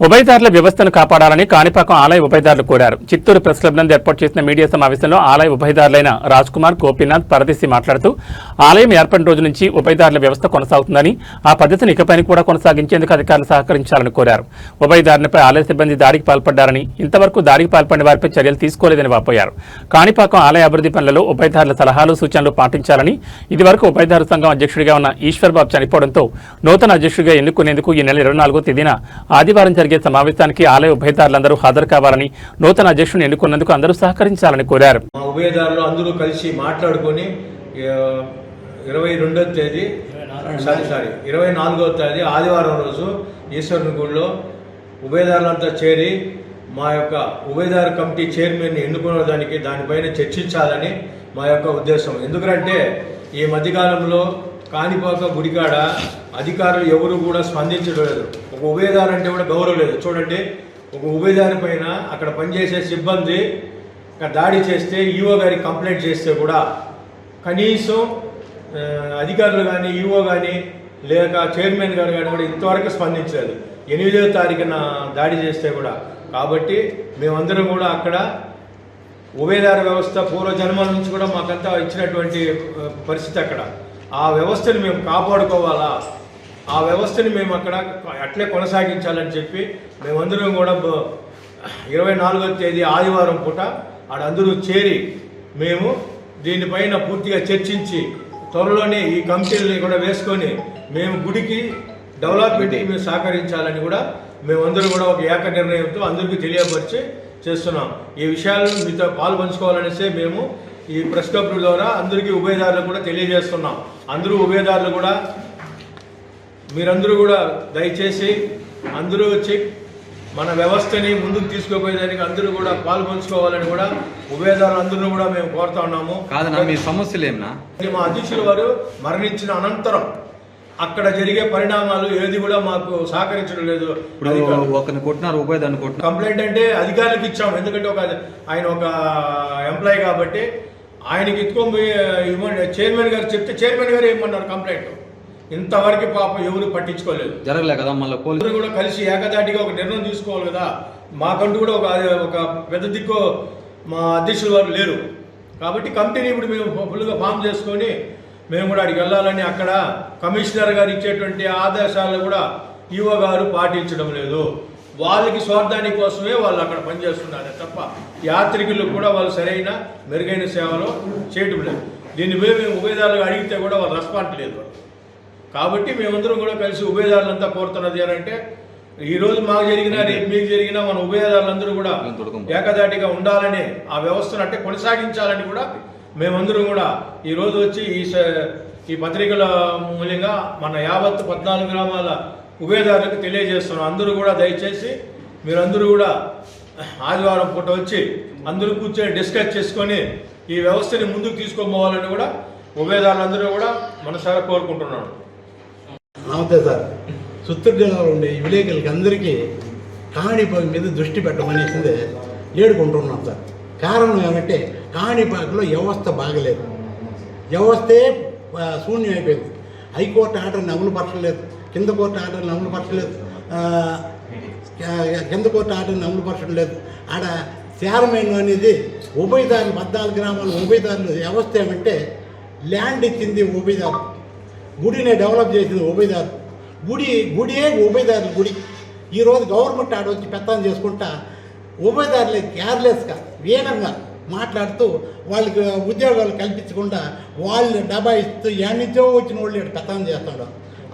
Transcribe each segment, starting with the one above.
ఉభయదారుల వ్యవస్థను కాపాడాలని కాణిపాకం ఆలయ ఉభయదారులు కోరారు. చిత్తూరు ప్రెస్ క్లబ్ నందు ఏర్పాటు చేసిన మీడియా సమావేశంలో ఆలయ ఉభయదారులైన రాజ్ కుమార్, గోపీనాథ్, పరదేశి మాట్లాడుతూ ఆలయం ఏర్పడిన రోజు నుంచి ఉభయదారుల వ్యవస్థ కొనసాగుతుందని, ఆ పద్ధతిని ఇకపైన కూడా కొనసాగించేందుకు అధికారులు సహకరించాలని కోరారు. ఉభయదారులపై ఆలయ సిబ్బంది దాడికి పాల్పడ్డారని, ఇంతవరకు దాడికి పాల్పడిన వారిపై చర్యలు తీసుకోలేదని వాపోయారు. కాణిపాకం ఆలయ అభివృద్ధి పనులలో ఉభయదారుల సలహాలు, సూచనలు పాటించాలని, ఇదివరకు ఉభయదారు సంఘం అధ్యక్షుడిగా ఉన్న ఈశ్వర్ బాబు చనిపోవడంతో నూతన అధ్యక్షుడిగా ఎన్నుకునేందుకు ఈ నెల 24వ తేదీన ఆదివారం జరిగే సమావేశానికి ఆలయ ఉభయదారులందరూ హాజరు కావాలని, నూతన అధ్యక్షుడిని ఎన్నుకున్నందుకు అందరూ సహకరించాలని కోరారు. మా ఉభయదారులు అందరూ కలిసి మాట్లాడుకొని 22వ తేదీ 24వ తేదీ ఆదివారం రోజు ఈశ్వరుని గుడిలో ఉభయదారులంతా చేరి మా యొక్క ఉభయదారు కమిటీ చైర్మన్ని ఎన్నుకునేదానికి దానిపైన చర్చించాలని మా యొక్క ఉద్దేశం. ఎందుకంటే ఈ మధ్యకాలంలో కాణిపాక గుడికాడ అధికారులు ఎవరు కూడా స్పందించడం లేదు. ఒక ఉభయదారు అంటే కూడా గౌరవం లేదు. చూడండి, ఒక ఉభయదారి పైన అక్కడ పనిచేసే సిబ్బంది దాడి చేస్తే ఈఓ గారికి కంప్లైంట్ చేస్తే కూడా కనీసం అధికారులు కానీ, ఈఓ కానీ, లేక చైర్మన్ గారు కానీ కూడా ఇంతవరకు స్పందించలేదు. 8వ తారీఖున దాడి చేస్తే కూడా. కాబట్టి మేమందరం కూడా అక్కడ ఉభయదార వ్యవస్థ పూర్వజన్మల నుంచి కూడా మాకంతా ఇచ్చినటువంటి పరిస్థితి అక్కడ. ఆ వ్యవస్థని మేము కాపాడుకోవాలా, ఆ వ్యవస్థని మేము అక్కడ అట్లే కొనసాగించాలని చెప్పి మేమందరం కూడా 24వ తేదీ ఆదివారం పూట ఆడందరూ చేరి మేము దీనిపైన పూర్తిగా చర్చించి త్వరలోనే ఈ కమిటీలని కూడా వేసుకొని మేము గుడికి డెవలప్మెంట్కి మేము సహకరించాలని కూడా మేమందరూ కూడా ఒక ఏక నిర్ణయంతో అందరికీ తెలియపరిచి చేస్తున్నాం. ఈ విషయాలను మీతో పాల్పంచుకోవాలనేసే మేము ఈ ప్రెస్ క్లబ్ ద్వారా అందరికీ ఉభయదారులకు కూడా తెలియజేస్తున్నాం. అందరూ ఉభయదారులు కూడా మీరందరూ కూడా దయచేసి అందరూ వచ్చి మన వ్యవస్థని ముందుకు తీసుకుపోయేదానికి అందరూ కూడా పాల్పంచుకోవాలని కూడా ఉభయదారులు అందరూ కూడా మేము కోరుతా ఉన్నాము. కాదన్నా, మీ సమస్యలు ఏమన్నా? మా అధ్యక్షుల వారు మరణించిన అనంతరం అక్కడ జరిగే పరిణామాలు ఏది కూడా మాకు సహకరించడం లేదు. ఒకరిని కొట్టినారు, ఉభయదాన్ని కొట్టినారు. కంప్లైంట్ అంటే అధికారులకు ఇచ్చాము. ఎందుకంటే ఆయన ఒక ఎంప్లాయీ కాబట్టి ఆయనకి ఎత్తుకొని పోయి ఇవ్వండి చైర్మన్ గారు చెప్తే చైర్మన్ గారు ఏమన్నారు కంప్లైంట్. ఇంతవరకు పాపం ఎవరు పట్టించుకోలేదు. జరగలే కదా. మళ్ళీ పోలీసులు కూడా కలిసి ఏకదాటిగా ఒక నిర్ణయం తీసుకోవాలి కదా. మాకంటూ కూడా ఒక పెద్ద దిక్కు మా అధ్యక్షుల వారు లేరు. కాబట్టి కమిటీని ఇప్పుడు మేము ఫుల్గా ఫామ్ చేసుకొని మేము కూడా అక్కడికి వెళ్ళాలని, అక్కడ కమిషనర్ గారు ఇచ్చేటువంటి ఆదేశాలు కూడా ఈఓ గారు పాటించడం లేదు. వాళ్ళకి స్వార్థాని కోసమే వాళ్ళు అక్కడ పనిచేస్తున్నారు తప్ప యాత్రికులకు కూడా వాళ్ళు సరైన మెరుగైన సేవలు చేయటం లేదు. దీన్ని మేము ఉభయదారులుగా అడిగితే కూడా వాళ్ళు రెస్పాన్స్ లేదు. కాబట్టి మేమందరం కూడా కలిసి ఉభయదారులంతా కోరుతున్నది అని అంటే ఈరోజు మాకు జరిగినా రేపు మీకు జరిగినా మన ఉభయదారులందరూ కూడా ఏకదాటిగా ఉండాలని, ఆ వ్యవస్థను అంటే కొనసాగించాలని కూడా మేమందరం కూడా ఈరోజు వచ్చి ఈ పత్రికల మూలంగా మన యావత్ 14 గ్రామాల ఉభయదారులకు తెలియజేస్తున్నాం. అందరూ కూడా దయచేసి మీరందరూ కూడా ఆదివారం పూట వచ్చి అందరూ కూర్చొని డిస్కస్ చేసుకొని ఈ వ్యవస్థని ముందుకు తీసుకోపోవాలని కూడా ఉభయదారులందరూ కూడా మనసారా కోరుకుంటున్నాను. నమస్తే సార్. చిత్తూరు జిల్లాలో ఉండే విలేకరులకి అందరికీ కాణిపాక మీద దృష్టి పెట్టమనేసింది ఏడుకుంటున్నాం సార్. కారణం ఏమంటే కాణిపాకలో వ్యవస్థ బాగలేదు, వ్యవస్థే శూన్యం అయిపోయింది. హైకోర్టు ఆర్డర్ని అమలుపరచలేదు, కింద కోర్టు ఆర్డర్ని అమలుపరచలేదు, కింద కోర్టు ఆర్డర్ని అమలుపరచడం ఆడ చైర్మన్ అనేది ఉభయదారులు 14 గ్రామాలు ఉభయదారులు వ్యవస్థ ఏమంటే ల్యాండ్ ఇచ్చింది ఉభయదారు, గుడిని డెవలప్ చేసింది ఉభయదారు, గుడియే ఉభయదారుల గుడి. ఈరోజు గవర్నమెంట్ ఆడ వచ్చి పెత్తనం చేసుకుంటా ఉభయదారులు కేర్లెస్గా వీనంగా మాట్లాడుతూ వాళ్ళకి ఉద్యోగాలు కల్పించకుండా వాళ్ళు డబ్బా ఇస్తూ ఎన్నించో వచ్చిన వాళ్ళు ఇక్కడ పెత్తనం చేస్తున్నాడు.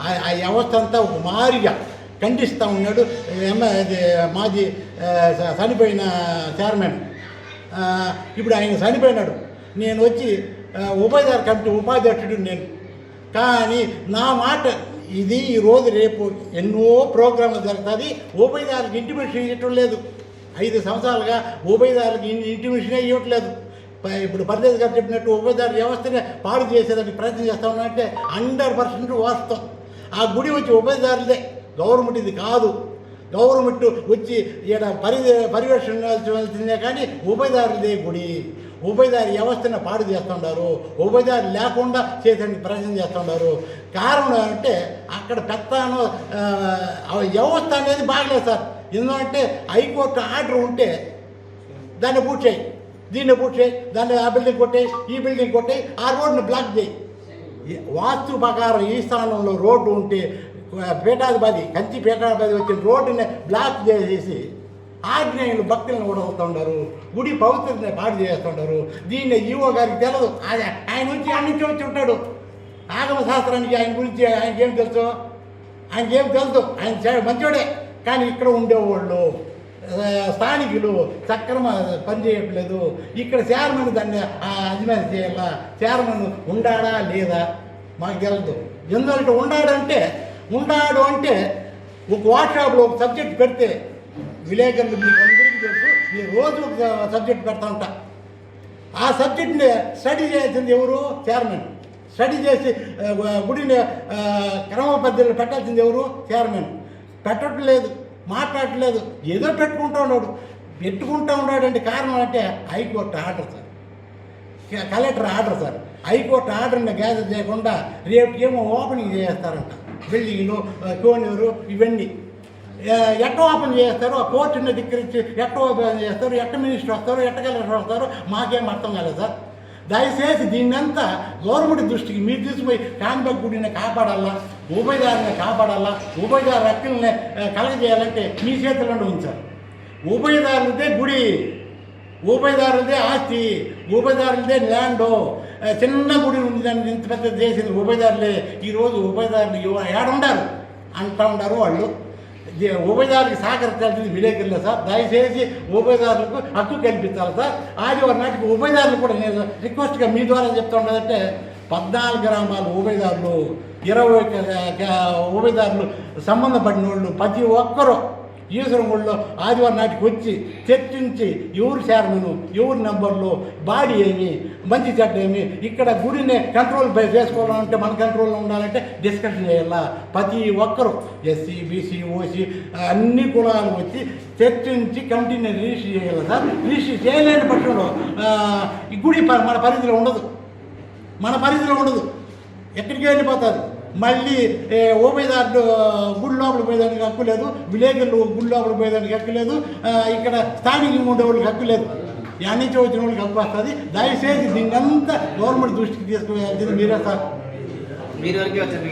ఆ వ్యవస్థ అంతా ఒక మారిగా ఖండిస్తూ ఉన్నాడు. మాజీ చనిపోయిన చైర్మన్ ఇప్పుడు ఆయన చనిపోయినాడు. నేను వచ్చి ఉభయదారు కమిటీ ఉపాధ్యక్షుడు నేను. కానీ నా మాట ఇది ఈరోజు రేపు ఎన్నో ప్రోగ్రాంలు జరుగుతుంది. ఉభయదారులకు ఇంటిమేషన్ ఇవ్వటం లేదు. 5 సంవత్సరాలుగా ఉభయదారులకు ఇంటిమేషనే ఇవ్వట్లేదు. ఇప్పుడు పరదేశ్ గారు చెప్పినట్టు ఉభయదారు వ్యవస్థనే పాడు చేసేదానికి ప్రయత్నం చేస్తా ఉన్నారంటే 100% వాస్తవం. ఆ గుడి వచ్చి ఉభయదారులదే, గవర్నమెంట్ ఇది కాదు. గవర్నమెంట్ వచ్చి ఇక్కడ పరిరక్షించాల్సిందే కానీ ఉభయదారులదే గుడి. ఉభయదారి వ్యవస్థను పాడు చేస్తుంటారు, ఉభయదారి లేకుండా చేసేందుకు ప్రయత్నం చేస్తుంటారు. కారణం అంటే అక్కడ పెత్తనం వ్యవస్థ అనేది బాగలేదు సార్. ఎందుకంటే హైకోర్టు ఆర్డర్ ఉంటే దాన్ని పూర్తి చేయి, దీన్ని పూర్తి చేయి, దాన్ని ఆ బిల్డింగ్ కొట్టేయి, ఈ బిల్డింగ్ కొట్టేయి, ఆ రోడ్డుని బ్లాక్ చేయి. వాస్తు ప్రకారం ఈ స్థానంలో రోడ్డు ఉంటే పీఠాధిపతి కంచి పీఠాధిపతి వచ్చిన రోడ్డుని బ్లాక్ చేసేసి ఆగ్నేయులు భక్తులను కూడా వస్తుంటారు, గుడి పవిత్రతని పాడు చేస్తుంటారు. దీన్ని ఈవో గారికి తెలియదు. ఆయన నుంచి ఆయన నుంచి వచ్చి ఉంటాడు. ఆగమ శాస్త్రానికి ఆయన గురించి ఆయనకేం తెలుసు? ఆయనకేం తెలుసు? ఆయన మంచోడే. కానీ ఇక్కడ ఉండేవాళ్ళు స్థానికులు సక్రమ పని చేయట్లేదు. ఇక్కడ చైర్మన్ దాన్ని అజ్మాన్ చేయాలా? చైర్మన్ ఉండాడా లేదా మాకు తెలియదు. ఎందుకంటే ఉండాడు అంటే ఒక వాట్సాప్లో ఒక సబ్జెక్ట్ పెడితే విలేకరులు మీకు అందరికీ తెలుసు, నేను రోజు ఒక సబ్జెక్ట్ పెడతా ఉంటా. ఆ సబ్జెక్ట్ని స్టడీ చేయాల్సింది ఎవరు? చైర్మన్. స్టడీ చేసి గుడిని క్రమ పద్ధతిలో పెట్టాల్సింది ఎవరు? చైర్మన్. పెట్టట్లేదు, మాట్లాడట్లేదు, ఏదో పెట్టుకుంటూ ఉన్నాడంటే కారణం అంటే high court order sir, collector order sir. High court ఆర్డర్ని గ్యాదర్ చేయకుండా రేపు ఏమో ఓపెనింగ్ చేస్తారంట బిల్డింగ్లు, కోనేరు ఇవన్నీ. ఎట్ట ఓపెన్ చేస్తారు? ఆ కోర్టుని ధిక్కరించి ఎట్ట ఓపెన్ చేస్తారు? ఎట్ట మినిస్టర్ వస్తారు? ఎట్ట కలెక్టర్ వస్తారు? మాకేం అర్థం కాలేదు సార్. దయచేసి దీన్నంతా గవర్నమెంట్ దృష్టికి మీరు తీసుకుపోయి కాణిపాక గుడిని కాపాడాలా, ఉభయదారుని కాపాడాలా, ఉభయదారు హక్కుల్ని కలగజేయాలంటే మీ చేతుల్లో ఉంచారు. ఉభయదారులదే గుడి, ఉభయదారులదే ఆస్తి, ఉభయదారులదే ల్యాండు. చిన్న గుడి ఉంది, దాన్ని ఇంత పెద్ద చేసింది ఉభయదారులే. ఈరోజు ఉభయదారులు ఏడుండారు అంటూ ఉండారు వాళ్ళు. ఉభయదారులకు సహకరించాల్సింది విలేకరులే సార్. దయచేసి ఉభయదారులకు హక్కు కల్పించాలి సార్. ఆదివారం నాటికి ఉభయదారులు కూడా నేను రిక్వెస్ట్గా మీ ద్వారా చెప్తా ఉన్నదంటే 14 గ్రామాల ఉభయదారులు, 20 ఉభయదారులు సంబంధపడిన వాళ్ళు ప్రతి ఒక్కరూ ఈశ్వరం గుడిలో ఆదివారం నాటికి వచ్చి చర్చించి ఎవరు చైర్మను, ఎవరు నెంబర్లు, బాడీ ఏమి, మంచి చెడ్డ ఏమి, ఇక్కడ గుడిని కంట్రోల్ చేసుకోవాలంటే మన కంట్రోల్లో ఉండాలంటే డిస్కషన్ చేయాలా. ప్రతి ఒక్కరు ఎస్సీ, బీసీ, ఓసీ అన్ని కులాలు వచ్చి చర్చించి కమిటీని రిజిస్టర్ చేయాలి సార్. రిజిస్టర్ చేయలేని పక్షంలో ఈ గుడి మన పరిధిలో ఉండదు, ఎక్కడికి వెళ్ళిపోతారు. మళ్ళీ ఉభయదారులు గుడి లోపలికి పోయేదానికి హక్కు లేదు, విలేకరులు గుడి లోపలికి పోయేదానికి హక్కు లేదు, ఇక్కడ స్థానికంగా ఉండేవాళ్ళకి హక్కు లేదు, ఎన్ని నుంచి వచ్చిన వాళ్ళకి హక్కు వస్తుంది. దయచేసి దీన్నంతా గవర్నమెంట్ దృష్టికి తీసుకువెళ్ళాల్సింది మీరే సార్.